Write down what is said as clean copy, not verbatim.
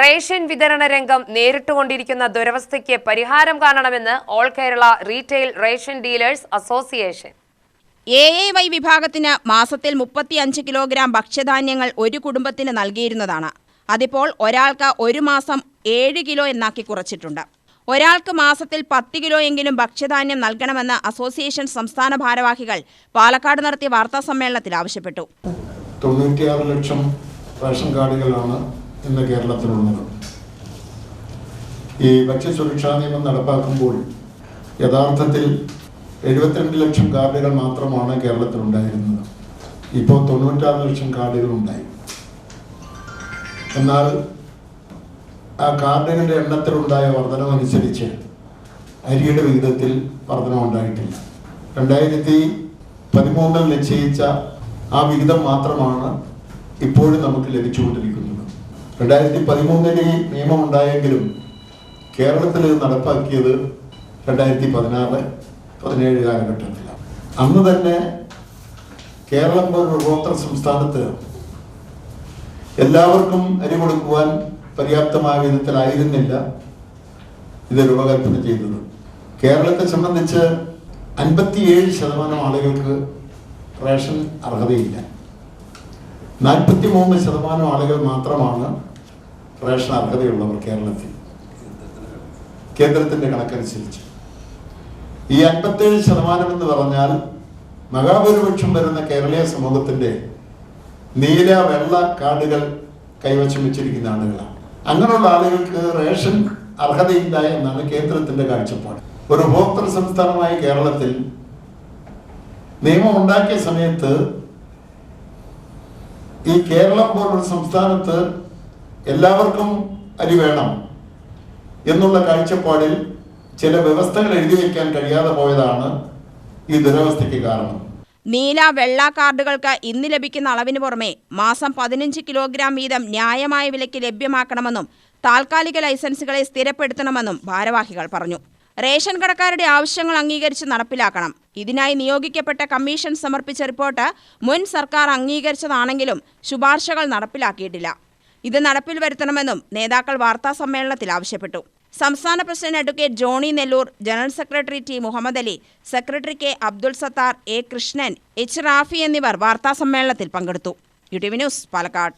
Ration വിതരണ രംഗം നേരിട്ടുകൊണ്ടിരിക്കുന്ന ദുരവസ്ഥയ്ക്ക് പരിഹാരം കാണണമെന്ന് all Kerala retail ration dealers association. AAY വിഭാഗത്തിന് മാസത്തിൽ 35 കിലോഗ്രാം ഭക്ഷ്യധാന്യങ്ങൾ ഒരു കുടുംബത്തിന് നൽകിയിരുന്നതാണ്. അതിപ്പോൾ ഒരാൾക്ക് ഒരു മാസം 7 കിലോ എന്നാക്കി കുറച്ചിട്ടുണ്ട്. ഒരാൾക്ക് മാസത്തിൽ 10 കിലോയെങ്കിലും ഭക്ഷ്യധാന്യം നൽകണമെന്ന് അസോസിയേഷൻ സംസ്ഥാന ഭാരവാഹികൾ പാലക്കാട് നടത്തിയ വാർത്താ സമ്മേളനത്തിൽ ആവശ്യപ്പെട്ടു. 96 ലക്ഷം റേഷൻ കാർഡുകളാണ് ഇന്ന് കേരളത്തിലുള്ളത്. ഈ ഭക്ഷ്യസുരക്ഷാ നിയമം നടപ്പാക്കുമ്പോൾ യഥാർത്ഥത്തിൽ 72 ലക്ഷം കാർഡുകൾ മാത്രമാണ് കേരളത്തിലുണ്ടായിരുന്നത്. ഇപ്പോൾ 96 ലക്ഷം കാർഡുകൾ ഉണ്ടായി. എന്നാൽ ആ കാർഡുകളുടെ എണ്ണത്തിലുണ്ടായ വർധനമനുസരിച്ച് അരിയുടെ വിഹിതത്തിൽ വർധനമുണ്ടായിട്ടില്ല. 2013 നിശ്ചയിച്ച ആ വിഹിതം മാത്രമാണ് ഇപ്പോഴും നമുക്ക് ലഭിച്ചുകൊണ്ടിരിക്കുന്നത്. 2013 നിയമം ഉണ്ടായെങ്കിലും കേരളത്തിൽ ഇത് നടപ്പാക്കിയത് 2016-17 കാലഘട്ടത്തിലാണ്. അന്ന് തന്നെ കേരളം പോലുള്ള ഉപഭോക്തൃ സംസ്ഥാനത്ത് എല്ലാവർക്കും അരി കൊടുക്കുവാൻ പര്യാപ്തമായ വിധത്തിലായിരുന്നില്ല ഇത് രൂപകൽപ്പന ചെയ്തത്. കേരളത്തെ സംബന്ധിച്ച് 57% ആളുകൾക്ക് റേഷൻ അർഹതയില്ല. 43% ആളുകൾ മാത്രമാണ് റേഷൻ അർഹതയുള്ളവർ കേരളത്തിൽ, കേന്ദ്രത്തിന്റെ കണക്കനുസരിച്ച്. ഈ 57% എന്ന് പറഞ്ഞാൽ മഹാഭൂരിപക്ഷം വരുന്ന കേരളീയ സമൂഹത്തിന്റെ നീല വെള്ള കാർഡുകൾ കൈവശം വെച്ചിരിക്കുന്ന ആളുകളാണ്. അങ്ങനെയുള്ള ആളുകൾക്ക് റേഷൻ അർഹതയില്ല എന്നാണ് കേന്ദ്രത്തിന്റെ കാഴ്ചപ്പാട്. ഒരു ഉപഭോക്തൃ സംസ്ഥാനമായ കേരളത്തിൽ നിയമം ഉണ്ടാക്കിയ സമയത്ത് ഈ കേരളം പോലുള്ള സംസ്ഥാനത്ത് എല്ലാവർക്കും അരി വേണം എന്നുള്ള കാഴ്ചപ്പാടിൽ ചില വ്യവസ്ഥകൾ എഴുതി വയ്ക്കാൻ കഴിയാതെ പോയതാണ് ഈ ദുരവസ്ഥയ്ക്ക് കാരണം. നീല വെള്ള കാർഡുകൾക്ക് ഇന്ന് ലഭിക്കുന്ന അളവിന് പുറമെ മാസം 15 കിലോഗ്രാം വീതം ന്യായമായ വിലയ്ക്ക് ലഭ്യമാക്കണമെന്നും താൽക്കാലിക ലൈസൻസുകളെ സ്ഥിരപ്പെടുത്തണമെന്നും ഭാരവാഹികൾ പറഞ്ഞു. റേഷൻ കടക്കാരുടെ ആവശ്യങ്ങൾ അംഗീകരിച്ച് നടപ്പിലാക്കണം. ഇതിനായി നിയോഗിക്കപ്പെട്ട കമ്മീഷൻ സമർപ്പിച്ച റിപ്പോർട്ട് മുൻ സർക്കാർ അംഗീകരിച്ചതാണെങ്കിലും ശുപാർശകൾ നടപ്പിലാക്കിയിട്ടില്ല. ഇത് നടപ്പിൽ വരുത്തണമെന്നും നേതാക്കൾ വാർത്താ സമ്മേളനത്തിൽ ആവശ്യപ്പെട്ടു. സംസ്ഥാന president advocate Johnny Nellore, general secretary T Muhammad Ali, secretary K Abdul Sathar, A Krishnan, H Rafi എന്നിവർ വാർത്താ സമ്മേളനത്തിൽ പങ്കെടുത്തു. UTV news, Palakkad.